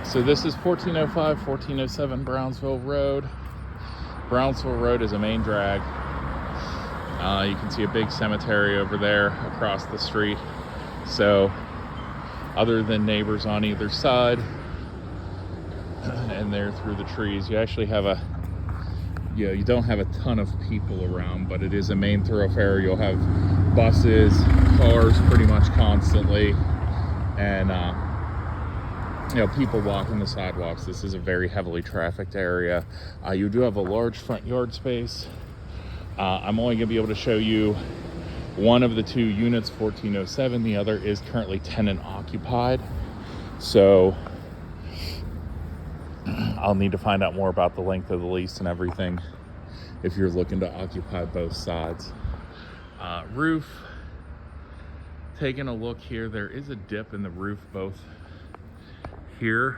So this is 1405, 1407 Brownsville Road. Brownsville Road is a main drag. You can see a big cemetery over there across the street. So other than neighbors on either side and there through the trees, you actually have you don't have a ton of people around, but it is a main thoroughfare. You'll have buses, cars pretty much constantly, and people walking the sidewalks. This is a very heavily trafficked area. You do have a large front yard space. I'm only going to be able to show you one of the two units, 1407. The other is currently tenant occupied. So I'll need to find out more about the length of the lease and everything if you're looking to occupy both sides. Roof, taking a look here, there is a dip in the roof both here.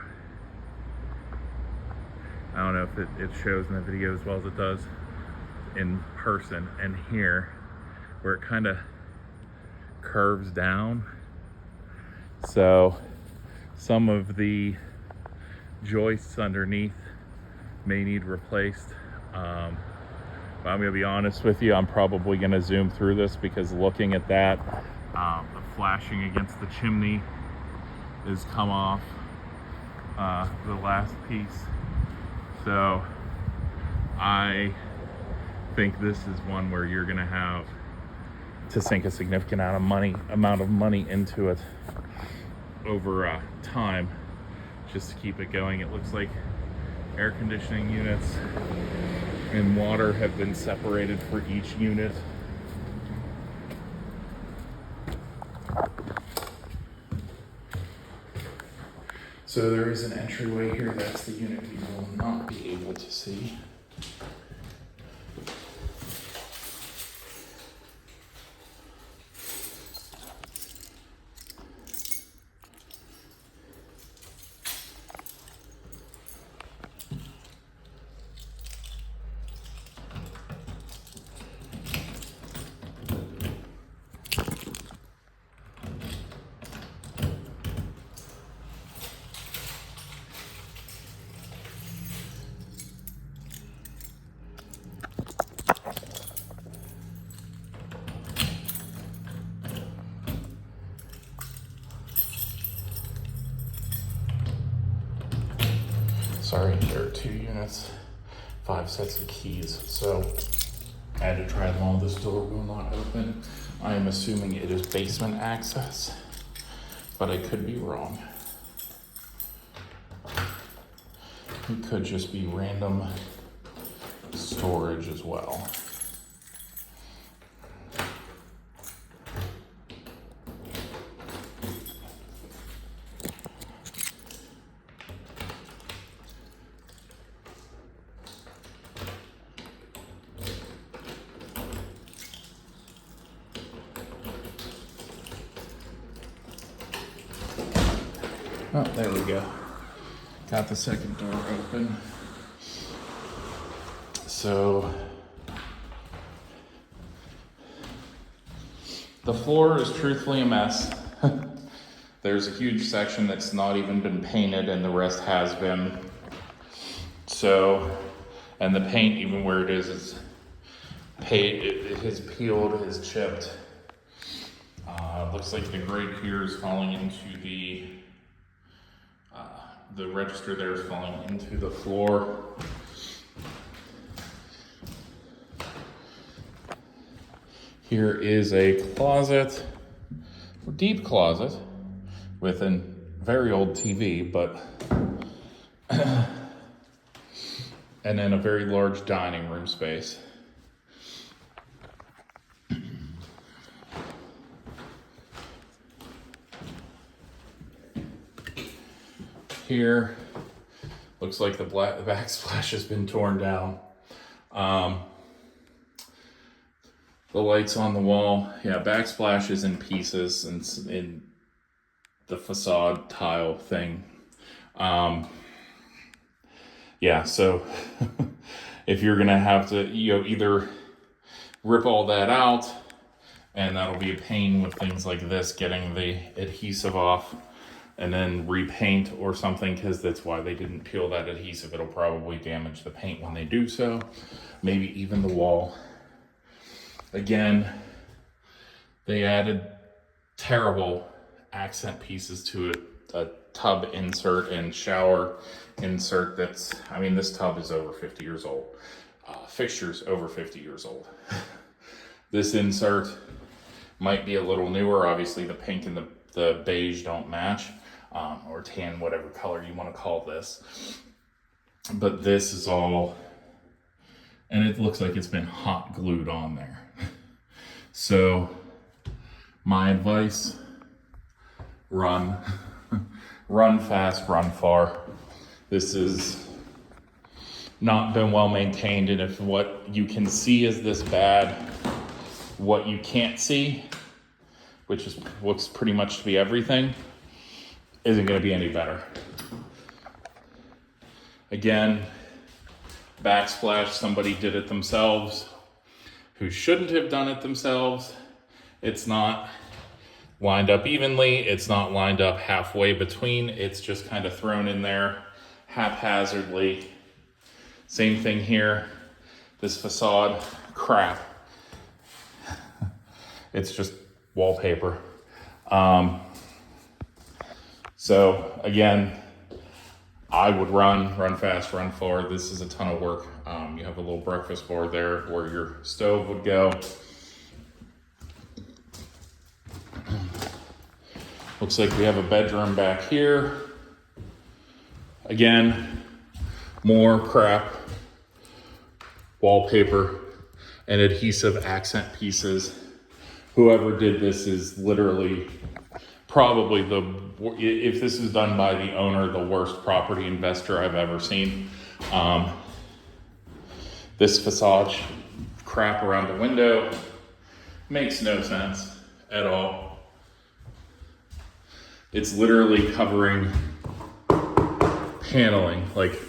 I don't know if it shows in the video as well as it does in person, and here where it kind of curves down. So some of the joists underneath may need replaced. But I'm gonna be honest with you, I'm probably gonna zoom through this because looking at that, the flashing against the chimney has come off the last piece. So I think this is one where you're gonna have to sink a significant amount of money into it over time just to keep it going. It looks like air conditioning units and water have been separated for each unit. So there is an entryway here. That's the unit we will not be able to see. Sorry, there are 2 units, 5 sets of keys, so I had to try them all. This door will not open. I am assuming it is basement access, but I could be wrong. It could just be random storage as well. Oh, there we go. Got the second door open. So the floor is truthfully a mess. There's a huge section that's not even been painted and the rest has been. So, and the paint, even where it is it has peeled, it has chipped. Looks like the grate here is falling into the register there is falling into the floor. Here is a closet, a deep closet with a very old TV, but and then a very large dining room space. Here, looks like the backsplash has been torn down. The lights on the wall, yeah, backsplash is in pieces and in the facade tile thing. Yeah, so if you're gonna have to, either rip all that out, and that'll be a pain with things like this, getting the adhesive off, and then repaint or something, because that's why they didn't peel that adhesive. It'll probably damage the paint when they do so, maybe even the wall. Again, they added terrible accent pieces to a tub insert and shower insert that's, I mean, this tub is over 50 years old. Fixture's over 50 years old. This insert might be a little newer. Obviously the pink and the beige don't match, or tan, whatever color you want to call this. But this is all, and it looks like it's been hot glued on there. So my advice, run. Run fast, run far. This is not been well maintained, and if what you can see is this bad, what you can't see, which is looks pretty much to be everything, isn't going to be any better. Again, backsplash, somebody did it themselves who shouldn't have done it themselves. It's not lined up evenly, it's not lined up halfway between, it's just kind of thrown in there haphazardly. Same thing here, this facade, crap. It's just wallpaper. So again, I would run fast, run far. This is a ton of work. You have a little breakfast bar there where your stove would go. Looks like we have a bedroom back here. Again, more crap, wallpaper, and adhesive accent pieces. Whoever did this is literally probably if this is done by the owner, the worst property investor I've ever seen. This facade crap around the window makes no sense at all. It's literally covering paneling, like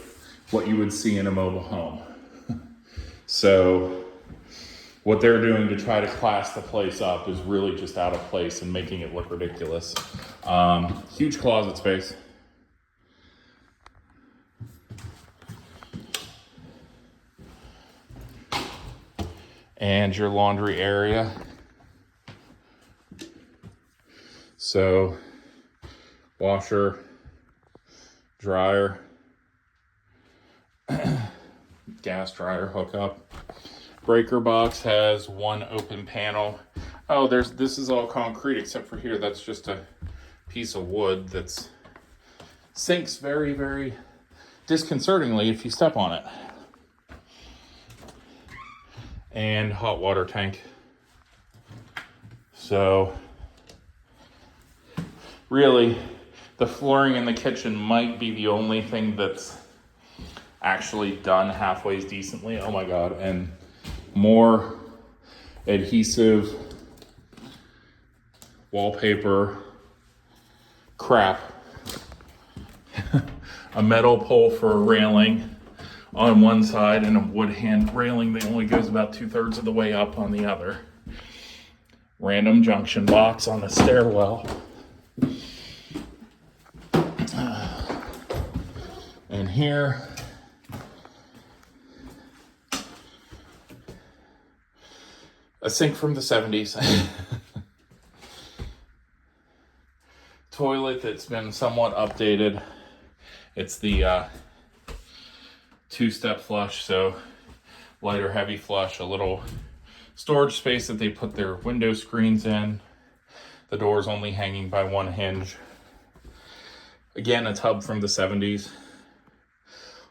what you would see in a mobile home. So what they're doing to try to class the place up is really just out of place and making it look ridiculous. Huge closet space. And your laundry area. So washer, dryer, gas dryer hookup. Breaker box has one open panel. Oh, this is all concrete except for here. That's just a piece of wood that's sinks very, very disconcertingly if you step on it. And hot water tank. So really, the flooring in the kitchen might be the only thing that's actually done halfway decently. Oh my God. And more adhesive wallpaper crap. A metal pole for a railing on one side and a wood hand railing that only goes about 2/3 of the way up on the other. Random junction box on the stairwell. And here, a sink from the 70s. Toilet that's been somewhat updated. It's the two-step flush, so light or heavy flush, a little storage space that they put their window screens in. The door's only hanging by one hinge. Again, a tub from the 70s.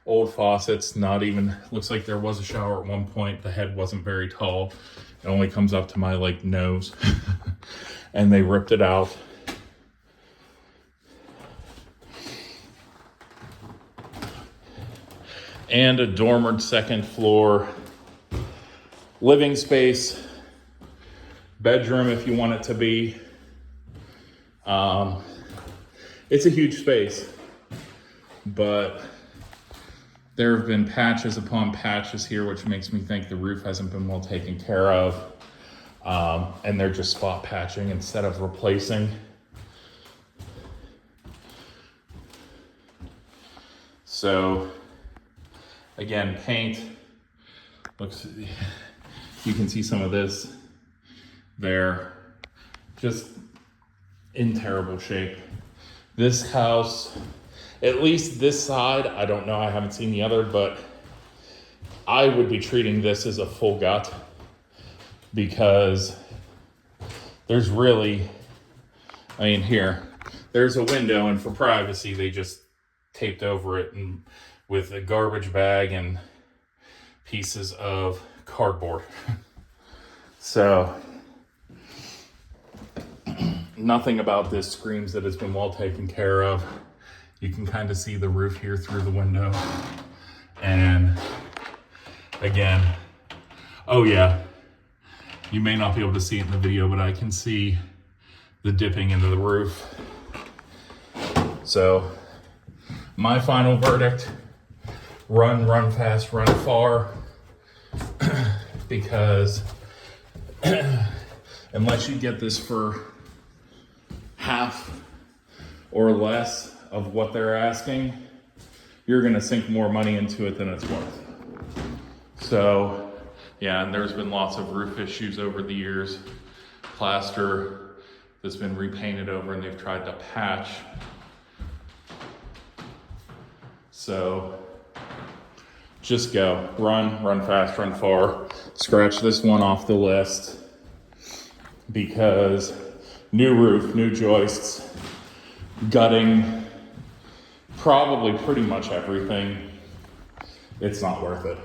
Old faucets, not even, looks like there was a shower at one point. The head wasn't very tall. It only comes up to my nose. And they ripped it out. And a dormered second floor living space, bedroom if you want it to be. It's a huge space, but there have been patches upon patches here, which makes me think the roof hasn't been well taken care of. And they're just spot patching instead of replacing. So again, paint looks, you can see some of this there, just in terrible shape. This house, at least this side, I don't know, I haven't seen the other, but I would be treating this as a full gut because there's really, I mean, here, there's a window, and for privacy, they just taped over it and with a garbage bag and pieces of cardboard. So, nothing about this screams that it's been well taken care of. You can kind of see the roof here through the window. And again, oh yeah, you may not be able to see it in the video, but I can see the dipping into the roof. So my final verdict, run fast, run far, because unless you get this for half or less of what they're asking, you're gonna sink more money into it than it's worth. So yeah, and there's been lots of roof issues over the years, plaster that's been repainted over and they've tried to patch. So just go, run fast, run far. Scratch this one off the list because new roof, new joists, gutting, probably pretty much everything. It's not worth it.